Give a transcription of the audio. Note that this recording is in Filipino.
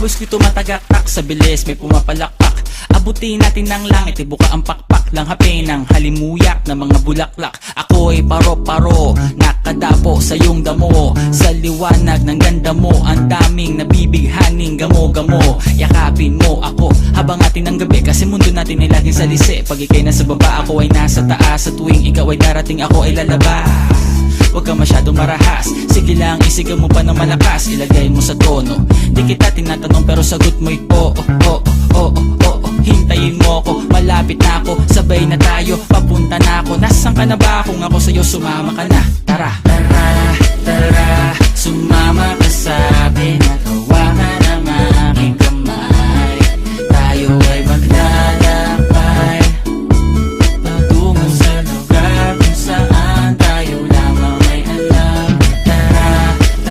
Pawis ko'y tumatagaktak, sa bilis may pumapalakpak. Abutin natin ng langit, ibuka ang pakpak. Lang hapin ng halimuyak na mga bulaklak. Ako'y paro-paro, nakadapo sa iyong damo. Sa liwanag ng ganda mo, ang daming nabibighaning gamo-gamo. Yakapin mo ako habang atin ng gabi, kasi mundo natin ay laging salisi. Pag ikay nasa baba, ako ay nasa taas. Sa tuwing ikaw ay darating, ako ay lalabas. Huwag ka masyadong marahas, sige lang isigaw mo pa ng malakas. Ilagay mo sa tono, di kita tinatanong pero sagot mo'y oo, oo, oo, oo. Hintayin mo ako, malapit na ako, sabay na tayo, papunta na ako. Nasaan ka na ba? Kung ako sa'yo sumama ka na, tara, tara, tara.